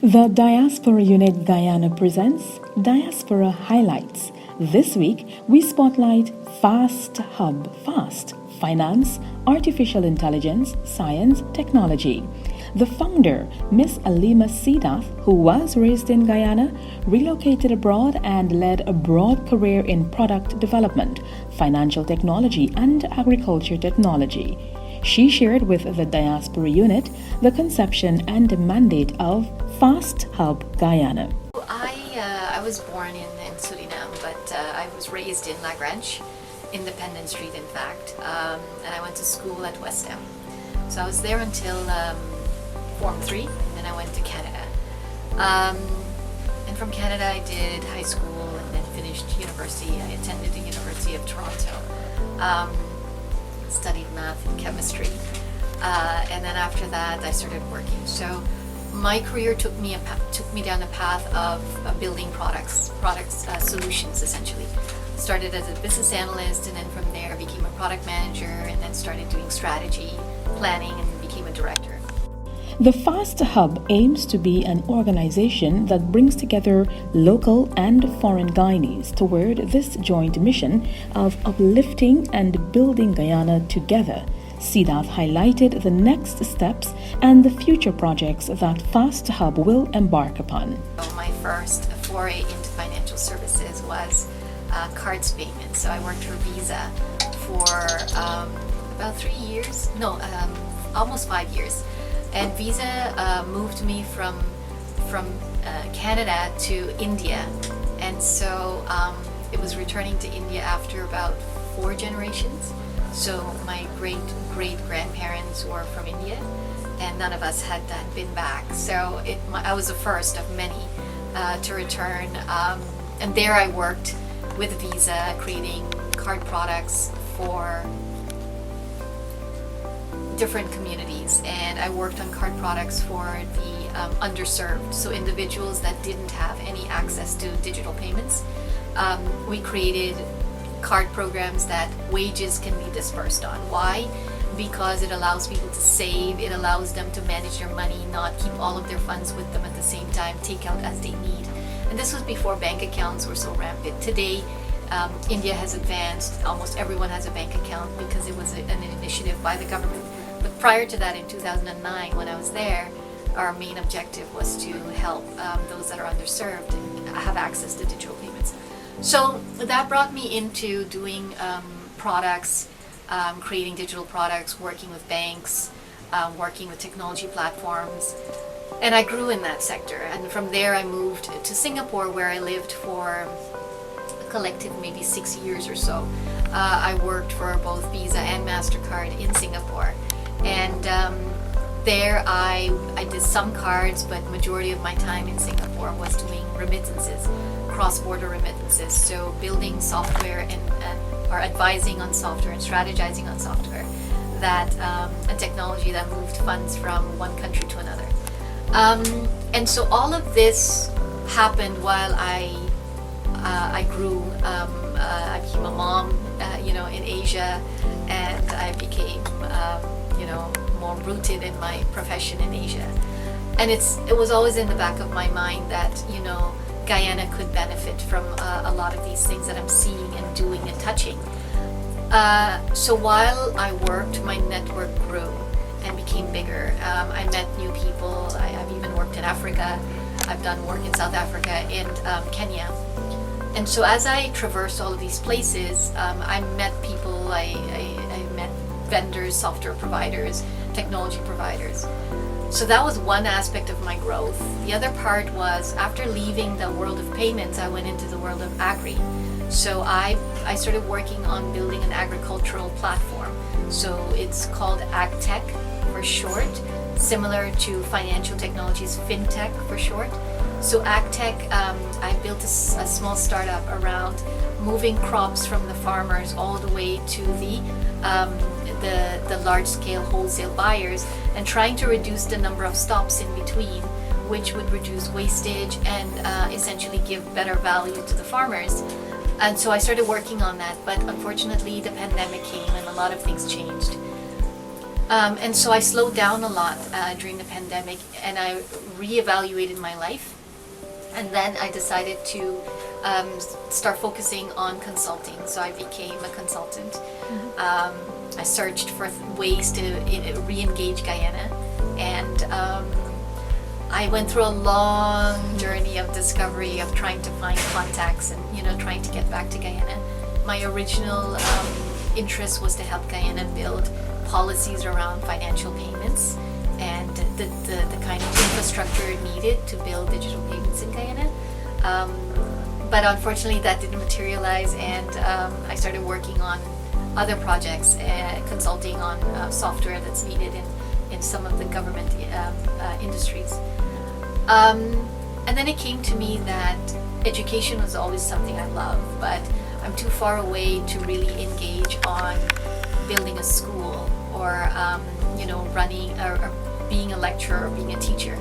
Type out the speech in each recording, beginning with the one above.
The Diaspora Unit Guyana presents Diaspora Highlights. This week, we spotlight FAST Hub FAST, Finance, Artificial Intelligence, Science, Technology. The founder, Miss Alima Sidath, who was raised in Guyana, relocated abroad and led a broad career in product development, financial technology, and agriculture technology. She shared with the Diaspora Unit the conception and mandate of FAST Hub Guyana. I was born in Suriname, but I was raised in La Grange, Independence Street in fact, and I went to school at West Ham. So I was there until Form 3, and then I went to Canada. And from Canada I did high school and then finished university. I attended the University of Toronto. Studied math and chemistry, and then after that I started working. So my career took me down a path of building products, solutions essentially. Started as a business analyst, and then from there became a product manager, and then started doing strategy, planning, and became a director. The FAST Hub aims to be an organization that brings together local and foreign Guyanese toward this joint mission of uplifting and building Guyana together. Sidath highlighted the next steps and the future projects that FAST Hub will embark upon. My first foray into financial services was cards payment. So I worked for Visa for about 3 years, almost 5 years. And Visa moved me from Canada to India, and so it was returning to India after about 4 generations. So my great grandparents were from India, and none of us had been back. So I was the first of many to return, and there I worked with Visa, creating card products for different communities, and I worked on card products for the underserved, so individuals that didn't have any access to digital payments. We created card programs that wages can be dispersed on. Why? Because it allows people to save, it allows them to manage their money, not keep all of their funds with them at the same time, take out as they need. And this was before bank accounts were so rampant. Today, India has advanced, almost everyone has a bank account because it was an initiative by the government. But prior to that, in 2009, when I was there, our main objective was to help those that are underserved and have access to digital payments. So that brought me into doing products, creating digital products, working with banks, working with technology platforms, and I grew in that sector. And from there, I moved to Singapore, where I lived for a collective maybe 6 years or so. I worked for both Visa and MasterCard in Singapore. And there I did some cards, but majority of my time in Singapore was doing remittances, cross-border remittances. So building software or advising on software and strategizing on software, that a technology that moved funds from one country to another. And so all of this happened while I grew. I became a mom, in Asia, and I became more rooted in my profession in Asia. And it was always in the back of my mind that Guyana could benefit from a lot of these things that I'm seeing and doing and touching. So while I worked, my network grew and became bigger. I met new people. I've even worked in Africa. I've done work in South Africa and Kenya. And so as I traversed all of these places, I met people, I met vendors, software providers, technology providers. So that was one aspect of my growth. The other part was, after leaving the world of payments, I went into the world of agri. So I started working on building an agricultural platform. So it's called AgTech for short, similar to financial technologies, FinTech for short. So AgTech, I built a small startup around moving crops from the farmers all the way to the large-scale wholesale buyers, and trying to reduce the number of stops in between, which would reduce wastage and essentially give better value to the farmers. And so I started working on that, but unfortunately the pandemic came and a lot of things changed. And so I slowed down a lot during the pandemic, and I reevaluated my life. And then I decided to start focusing on consulting. So I became a consultant. I searched for ways to re-engage Guyana, and I went through a long journey of discovery, of trying to find contacts and trying to get back to Guyana. My original interest was to help Guyana build policies around financial payments and the kind of infrastructure needed to build digital payments in Guyana. But unfortunately that didn't materialize, and I started working on other projects, consulting on software that's needed in some of the government industries. And then it came to me that education was always something I love, but I'm too far away to really engage on building a school or running or being a lecturer or being a teacher.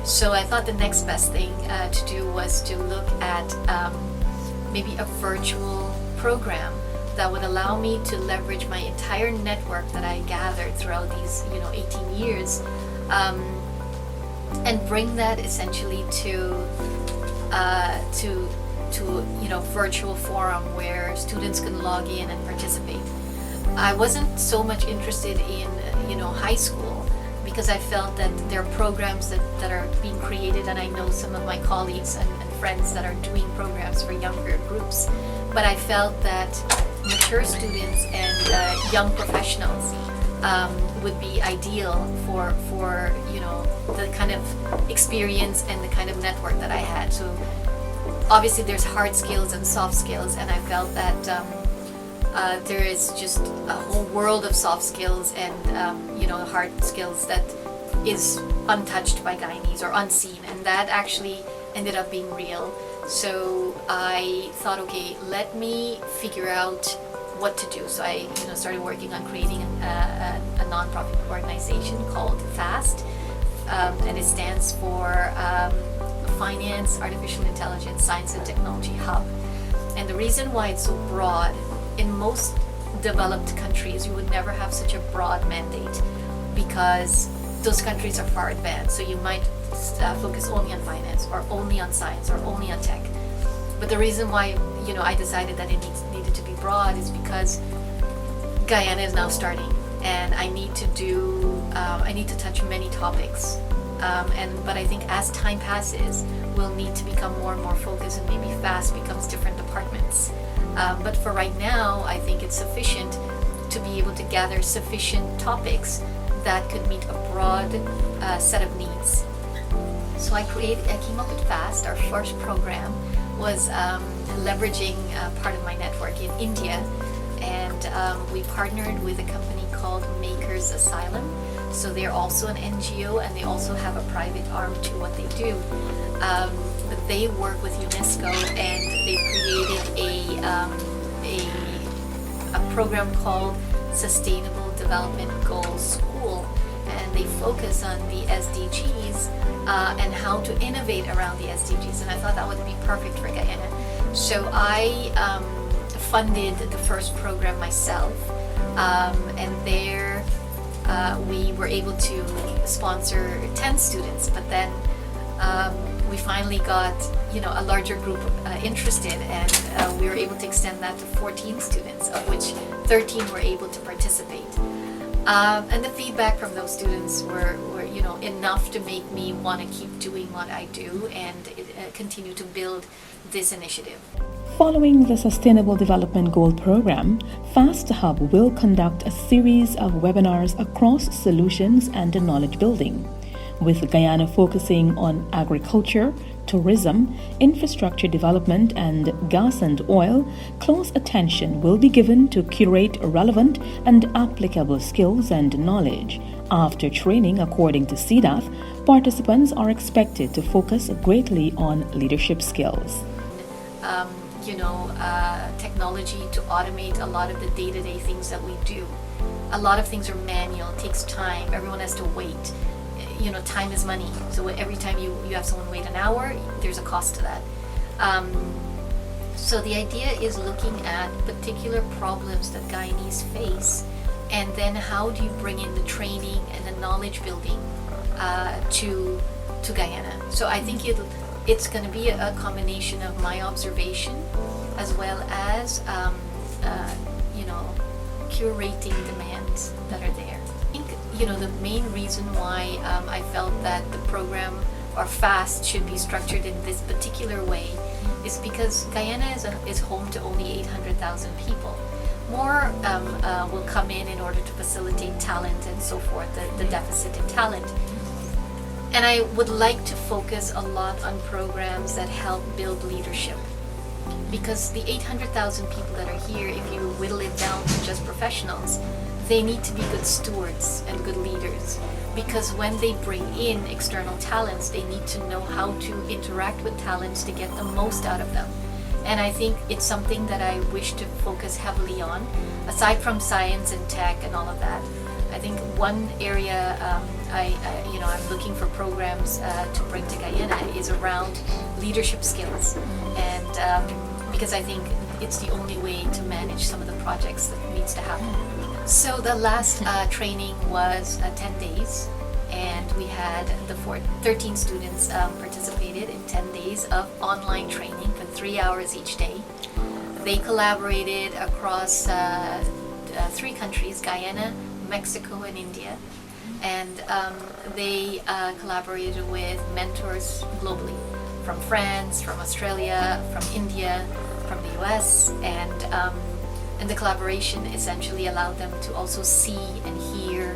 So I thought the next best thing to do was to look at maybe a virtual program that would allow me to leverage my entire network that I gathered throughout these 18 years and bring that essentially to virtual forum where students can log in and participate. I wasn't so much interested in high school, because I felt that there are programs that are being created, and I know some of my colleagues and friends that are doing programs for younger groups, but I felt that mature students and young professionals would be ideal for the kind of experience and the kind of network that I had. So obviously there's hard skills and soft skills, and I felt that there is just a whole world of soft skills and hard skills that is untouched by Guyanese or unseen, and that actually ended up being real. So I thought, okay, let me figure out what to do. So I started working on creating a non-profit organization called FAST, and it stands for Finance, Artificial Intelligence, Science and Technology Hub. And the reason why it's so broad, in most developed countries you would never have such a broad mandate, because those countries are far advanced. So you might focus only on finance or only on science or only on tech. But the reason why I decided that it needed to be broad is because Guyana is now starting, and I need to touch many topics. But I think as time passes, we'll need to become more and more focused, and maybe FAST becomes different departments. But for right now, I think it's sufficient to be able to gather sufficient topics that could meet a broad set of needs. So I came up with FAST. Our first program was leveraging part of my network in India, and we partnered with a company called Makers Asylum. So they're also an NGO, and they also have a private arm to what they do. But they work with UNESCO, and they created a program called Sustainable Development Goals School, and they focus on the SDGs and how to innovate around the SDGs. And I thought that would be perfect for Guyana. So I funded the first program myself, and there we were able to sponsor 10 students, but then we finally got a larger group interested, and we were able to extend that to 14 students, of which 13 were able to participate. And the feedback from those students were enough to make me want to keep doing what I do and continue to build this initiative. Following the Sustainable Development Goal Program, FAST Hub will conduct a series of webinars across solutions and knowledge building, with Guyana focusing on agriculture, tourism, infrastructure development, and gas and oil. Close attention will be given to curate relevant and applicable skills and knowledge. After training according to CDAF, participants are expected to focus greatly on leadership skills. Technology to automate a lot of the day-to-day things that we do. A lot of things are manual, it takes time, everyone has to wait. Time is money. So every time you have someone wait an hour, there's a cost to that. So the idea is looking at particular problems that Guyanese face, and then how do you bring in the training and the knowledge building to Guyana? So I think it's going to be a combination of my observation as well as curating demands that are there. I think the main reason why I felt that the program or FAST should be structured in this particular way is because Guyana is home to only 800,000 people. More will come in order to facilitate talent and so forth, the deficit in talent. And I would like to focus a lot on programs that help build leadership. Because the 800,000 people that are here, if you whittle it down to just professionals, they need to be good stewards and good leaders. Because when they bring in external talents, they need to know how to interact with talents to get the most out of them. And I think it's something that I wish to focus heavily on, aside from science and tech and all of that. I think one area I'm looking for programs to bring to Guyana is around leadership skills, and because I think it's the only way to manage some of the projects that needs to happen. So the last training was 10 days, and we had 13 students participated in 10 days of online training for 3 hours each day. They collaborated across 3 countries, Guyana, Mexico, and India. And they collaborated with mentors globally, from France, from Australia, from India, from the US, and the collaboration essentially allowed them to also see and hear,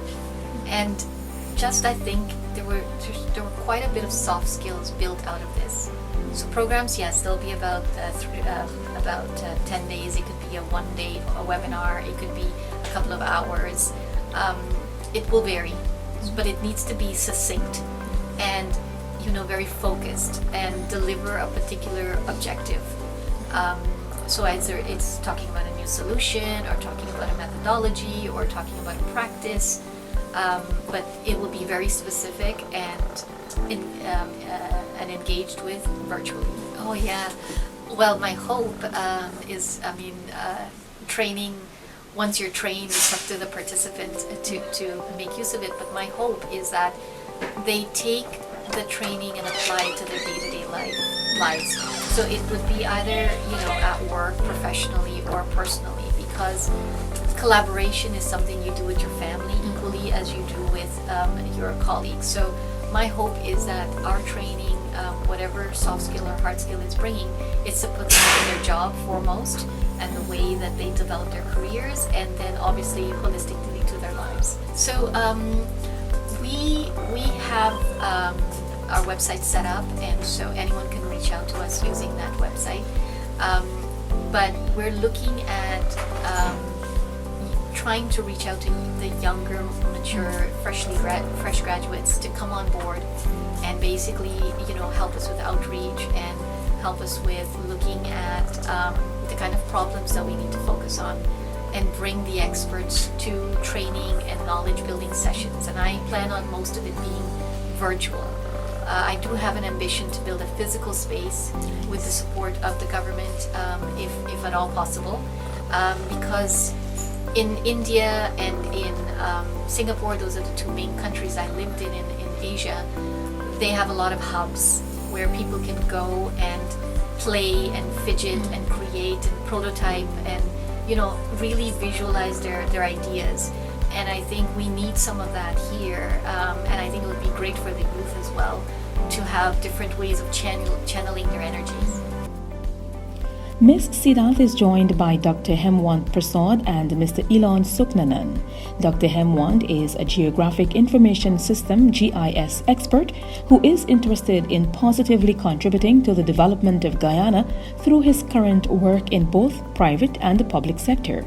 and just I think there were quite a bit of soft skills built out of this. So programs, yes, they'll be about 10 days. It could be a 1 day a webinar. It could be a couple of hours. It will vary, but it needs to be succinct and very focused and deliver a particular objective. So either it's talking about a new solution, or talking about a methodology, or talking about a practice, but it will be very specific and engaged with virtually. Oh yeah. Well, my hope is, training. Once you're trained, it's up to the participant to make use of it. But my hope is that they take the training and apply it to their day-to-day lives. So it would be either at work, professionally, or personally, because collaboration is something you do with your family equally as you do with your colleagues. So my hope is that our training, whatever soft skill or hard skill it's bringing, it's to put them in their job foremost, and the way that they develop their careers, and then obviously holistically to their lives. So we have our website set up, and so anyone can reach out to us using that website. But we're looking at trying to reach out to the younger, mature, fresh graduates to come on board and basically help us with outreach and help us with looking at the kind of problems that we need to focus on, and bring the experts to training and knowledge building sessions. And I plan on most of it being virtual. I do have an ambition to build a physical space with the support of the government, if at all possible, because in India and in Singapore, those are the 2 main countries I lived in Asia, they have a lot of hubs where people can go and play and fidget and create and prototype and really visualize their ideas. And I think we need some of that here, and I think it would be great for the youth as well to have different ways of channeling their energies. Ms. Siddharth is joined by Dr. Hemwant Prasad and Mr. Elon Suknanan. Dr. Hemwant is a Geographic Information System (GIS) expert who is interested in positively contributing to the development of Guyana through his current work in both private and the public sector.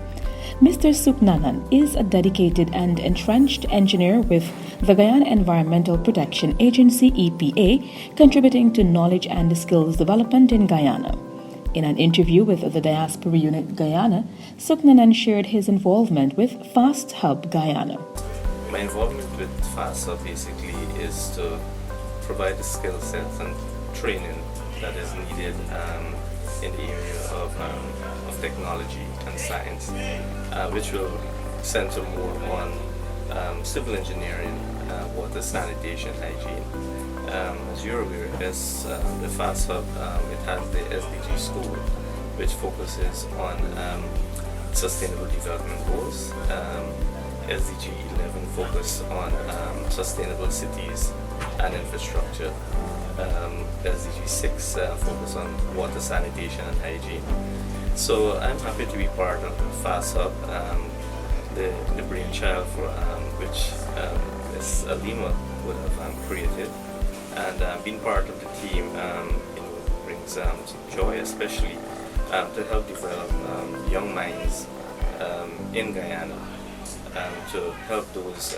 Mr. Suknanan is a dedicated and entrenched engineer with the Guyana Environmental Protection Agency (EPA), contributing to knowledge and skills development in Guyana. In an interview with the Diaspora Unit Guyana, Suknanan shared his involvement with FAST Hub Guyana. My involvement with FAST Hub basically is to provide the skill sets and training that is needed in the area of technology and science, which will center more on civil engineering, water, sanitation, hygiene. As you're aware, the FAST Hub, it has the SDG school, which focuses on sustainable development goals. SDG 11 focus on sustainable cities and infrastructure. SDG 6 focus on water, sanitation, and hygiene. So I'm happy to be part of the FAST Hub, the brainchild for which Ms. Alima would have created, and being part of the team brings joy, especially to help develop young minds in Guyana, to help those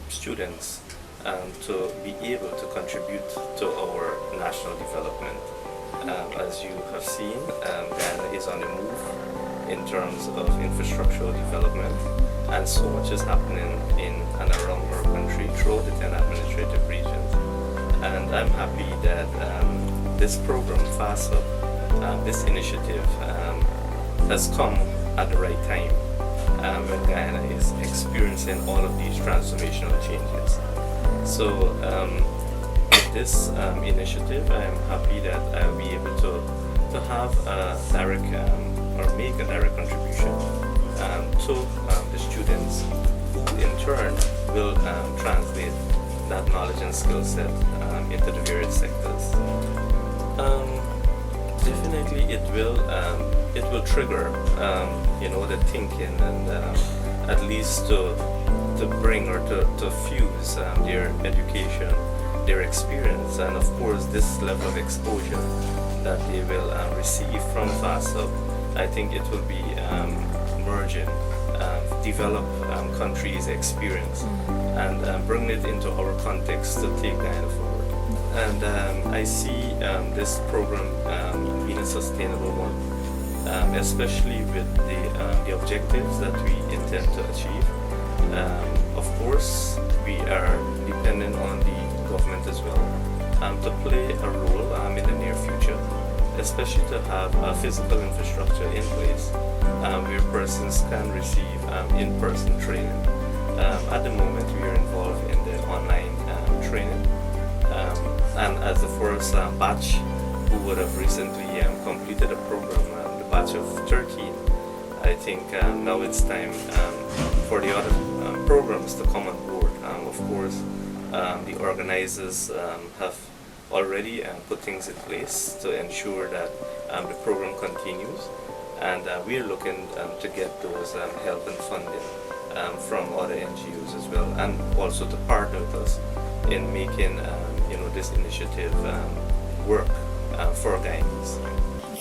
students to be able to contribute to our national development. As you have seen, Guyana is on the move in terms of infrastructural development, and so much is happening in and around our country throughout the 10 administrative regions. And I'm happy that this program, FAST Hub, this initiative has come at the right time when Guyana is experiencing all of these transformational changes. So with this initiative, I am happy that I'll be able to have a direct or make a direct contribution to the students, who in turn will translate that knowledge and skill set into the various sectors. Definitely, it will trigger the thinking, and at least to bring or to fuse their education, their experience, and of course this level of exposure that they will receive from FAST Hub. I think it will be merging, develop countries' experience, and bring it into our context to take Guyana forward. And I see this program being a sustainable one, especially with the objectives that we intend to achieve. Of course, we are dependent on the government as well to play a role in the near future, especially to have a physical infrastructure in place where persons can receive in-person training. At the moment, we are involved in the online training, and as the first batch who would have recently completed a program, the batch of 13, I think now it's time for the other programs to come on board. Of course, the organizers have already put things in place to ensure that the program continues, and we are looking to get those help and funding from other NGOs as well, and also to partner with us in making this initiative work for Guyanese.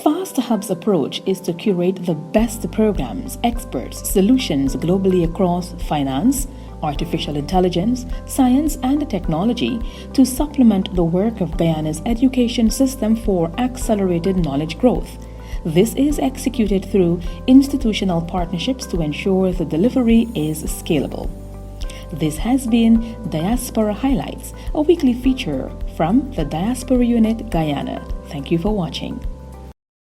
FAST Hub's approach is to curate the best programs, experts, solutions globally across finance, artificial intelligence, science, and technology to supplement the work of Guyana's education system for accelerated knowledge growth. This is executed through institutional partnerships to ensure the delivery is scalable. This has been Diaspora Highlights, a weekly feature from the Diaspora Unit Guyana. Thank you for watching.